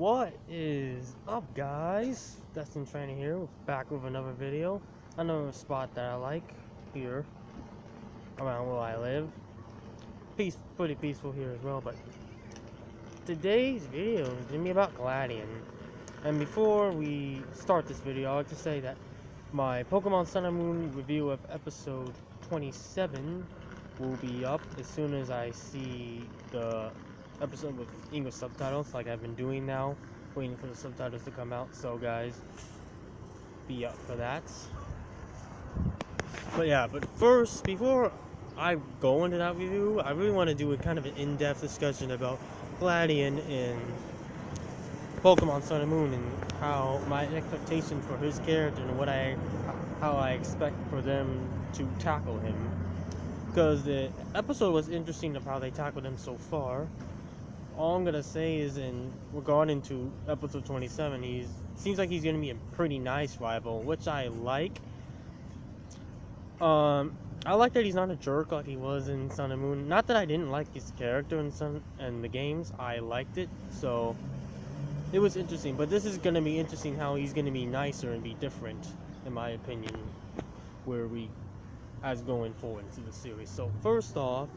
What is up, guys? Destin Trainer here, back with another video. Another spot that I like here around where I live. Pretty peaceful here as well. But today's video is gonna be about Gladion. And before we start this video, I'd like to say that my Pokemon Sun and Moon review of episode 27 will be up as soon as I see the episode with English subtitles, like I've been doing now, waiting for the subtitles to come out. So guys, be up for that. But first, before I go into that review, I really want to do a kind of an in-depth discussion about Gladion in Pokemon Sun and Moon, and how my expectations for his character and how I expect for them to tackle him. Because the episode was interesting of how they tackled him so far. All I'm gonna say is, in regarding to episode 27, seems like he's gonna be a pretty nice rival, which I like. I like that he's not a jerk like he was in Sun and Moon. Not that I didn't like his character in Sun and the games, I liked it, so it was interesting. But this is gonna be interesting how he's gonna be nicer and be different, in my opinion, as going forward into the series. So first off,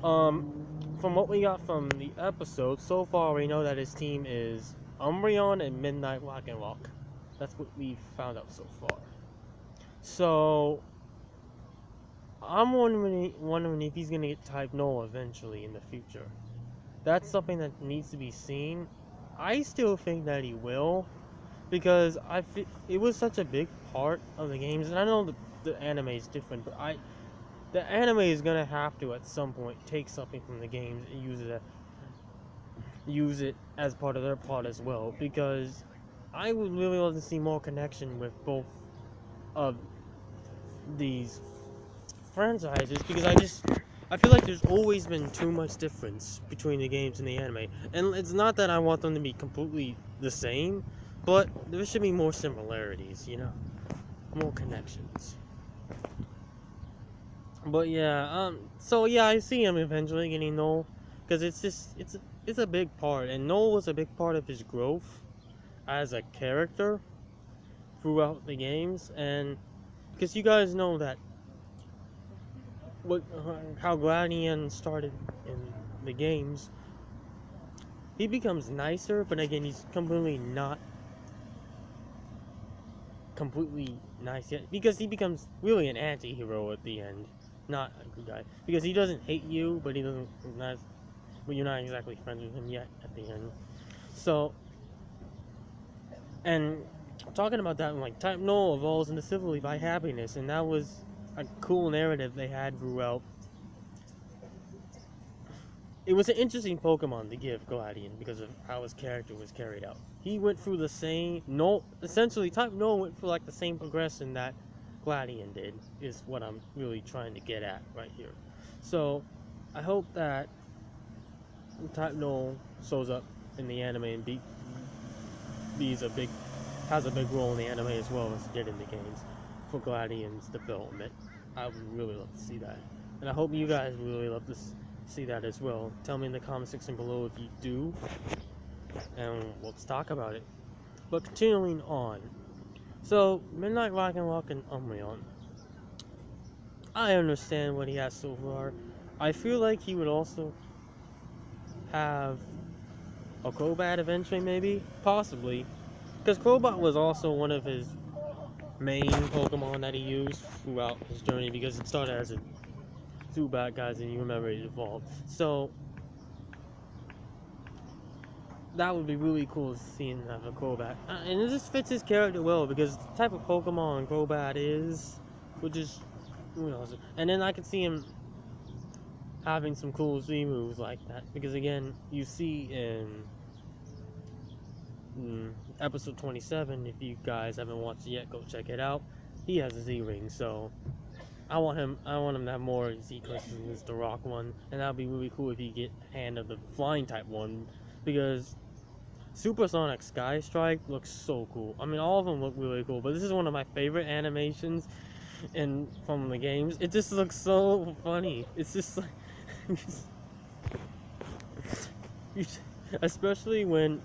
from what we got from the episode, so far we know that his team is Umbreon and Midnight Rock and Rock. That's what we found out so far. So I'm wondering if he's gonna get Type Null eventually in the future. That's something that needs to be seen. I still think that he will, because it was such a big part of the games, and I know the anime is different, but the anime is gonna have to at some point take something from the games and use it as part of their plot as well, because I would really love to see more connection with both of these franchises, because I feel like there's always been too much difference between the games and the anime. And it's not that I want them to be completely the same, but there should be more similarities, more connections. But yeah, I see him eventually getting Null, because it's a big part, and Null was a big part of his growth as a character throughout the games. And because you guys know that how Gladion started in the games, he becomes nicer, but again, he's not completely nice yet, because he becomes really an anti-hero at the end, not a good guy, because he doesn't hate you, but you're not exactly friends with him yet at the end. So, and talking about that, like, Type Null evolves into civilly by happiness, and that was a cool narrative they had throughout. It was an interesting Pokemon to give Gladion because of how his character was carried out. He went through the same essentially Type Null went through like the same progression that Gladion did, is what I'm really trying to get at right here. So I hope that Type Null shows up in the anime and has a big role in the anime as well as it did in the games for Gladion's development. I would really love to see that, and I hope you guys would really love to see that as well. Tell me in the comment section below if you do, and let's talk about it. But continuing on, so Midnight Rock and Rock and Umbreon, I understand what he has so far. I feel like he would also have a Crobat eventually, maybe, possibly, because Crobat was also one of his main Pokemon that he used throughout his journey, because it started as a Zubat, guys, and you remember it evolved. So that would be really cool to see him have a Crobat, and it just fits his character well, because the type of Pokemon Crobat is, which is, and then I could see him having some cool Z moves like that, because again, you see in episode 27, if you guys haven't watched it yet, go check it out. He has a Z-Ring, so I want him to have more Z curses than the rock one, and that would be really cool if he get a hand of the flying type one, because Supersonic Sky Strike looks so cool. I mean, all of them look really cool, but this is one of my favorite animations from the games. It just looks so funny. It's just like especially when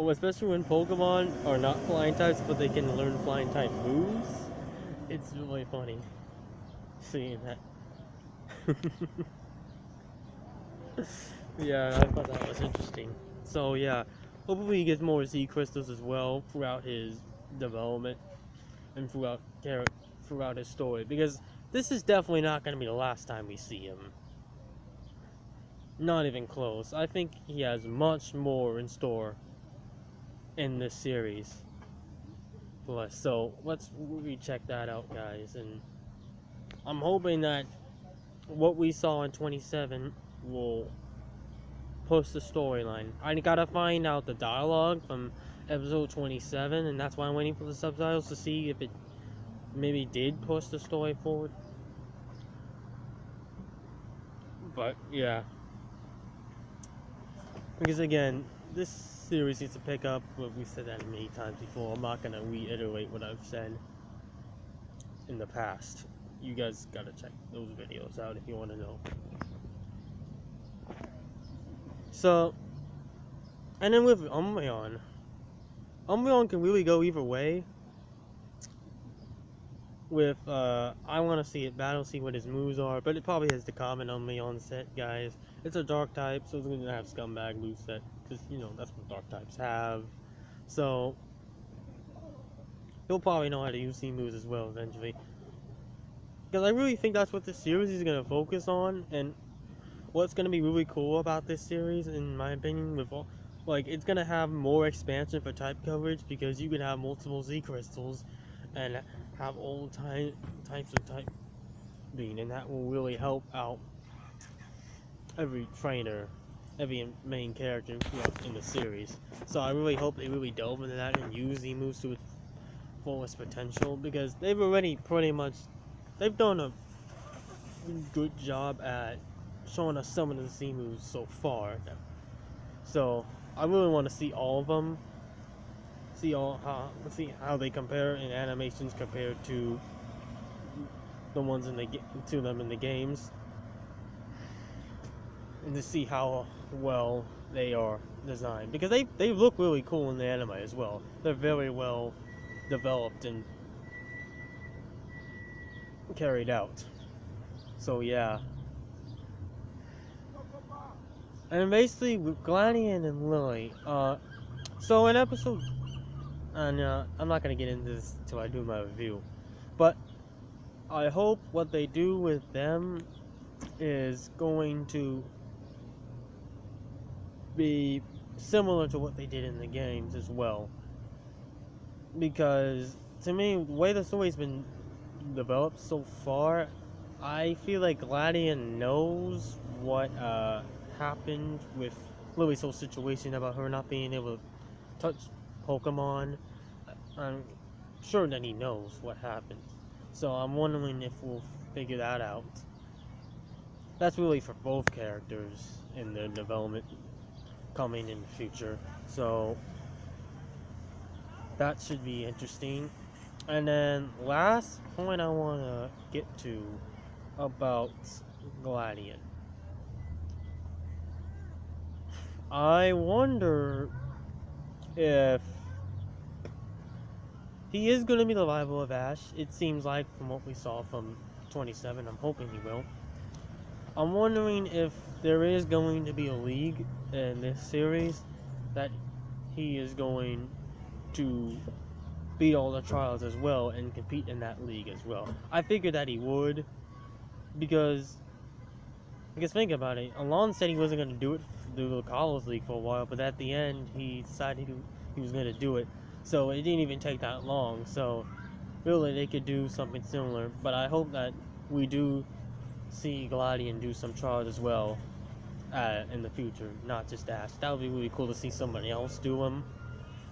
especially when Pokemon are not flying types, but they can learn flying type moves. It's really funny seeing that. Yeah, I thought that was interesting. So yeah, hopefully he gets more Z crystals as well throughout his development and throughout his story, because this is definitely not going to be the last time we see him. Not even close. I think he has much more in store in this series. Plus, so let's recheck that out, guys. And I'm hoping that what we saw in 27 will push the storyline. I gotta find out the dialogue from episode 27, and that's why I'm waiting for the subtitles to see if it maybe did push the story forward. But yeah, because again, this series needs to pick up. But we said that many times before. I'm not gonna reiterate what I've said in the past. You guys gotta check those videos out if you want to know. So, and then with Umbreon can really go either way. With I want to see it battle, see what his moves are, but it probably has the common Umbreon set, guys. It's a dark type, so it's gonna have scumbag move set, because you know that's what dark types have. So he'll probably know how to use C moves as well eventually. Because I really think that's what this series is gonna focus on, and what's gonna be really cool about this series, in my opinion, with all, like, it's gonna have more expansion for type coverage, because you can have multiple Z crystals and have all types of type being, and that will really help out every trainer, every main character in the series. So I really hope they really delve into that and use Z moves to its fullest potential, because they've already they've done a good job at showing us some of the Z moves so far. So I really want to see all of them, see how they compare in animations compared to the ones to them in the games, and to see how well they are designed, because they look really cool in the anime as well. They're very well developed and carried out. So yeah. And basically with Gladion and Lily, so in episode, and I'm not gonna get into this until I do my review, but I hope what they do with them is going to be similar to what they did in the games as well. Because to me, the way the story's been developed so far, I feel like Gladion knows what happened with Lily's whole situation about her not being able to touch Pokemon. I'm sure that he knows what happened. So I'm wondering if we'll figure that out. That's really for both characters in their development coming in the future. So that should be interesting. And then last point I want to get to about Gladion. I wonder if he is going to be the rival of Ash. It seems like from what we saw from 27. I'm hoping he will. I'm wondering if there is going to be a league in this series that he is going to beat all the trials as well and compete in that league as well. I figured that he would, because think about it. Alon said he wasn't going to do the College League for a while, but at the end he decided he was going to do it. So it didn't even take that long. So really they could do something similar. But I hope that we do see Gladion do some trials as well in the future, not just Ash. That would be really cool to see somebody else do them.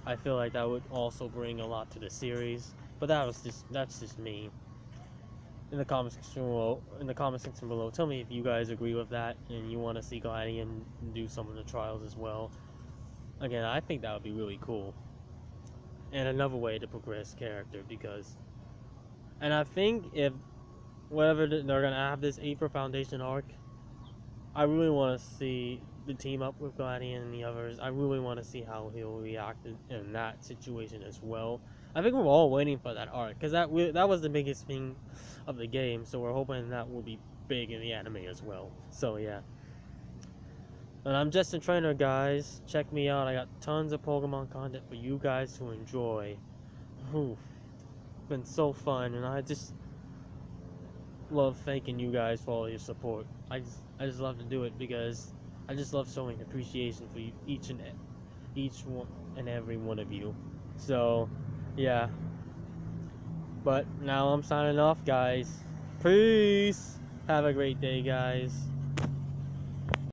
I feel like that would also bring a lot to the series. But that's just me. In the comment section below, tell me if you guys agree with that and you want to see Gladion do some of the trials as well. Again, I think that would be really cool and another way to progress character, and I think if whatever they're gonna have this Aether Foundation arc, I really want to see the team up with Gladion and the others. I really want to see how he'll react in that situation as well. I think we're all waiting for that arc, because that was the biggest thing of the game, so we're hoping that will be big in the anime as well. So yeah. And I'm just a trainer, guys. Check me out. I got tons of Pokemon content for you guys to enjoy. Whew. Been so fun, and I just love thanking you guys for all your support. I just love to do it because I just love showing appreciation for you, each one and every one of you. So yeah, but now I'm signing off, guys. Peace. Have a great day, guys.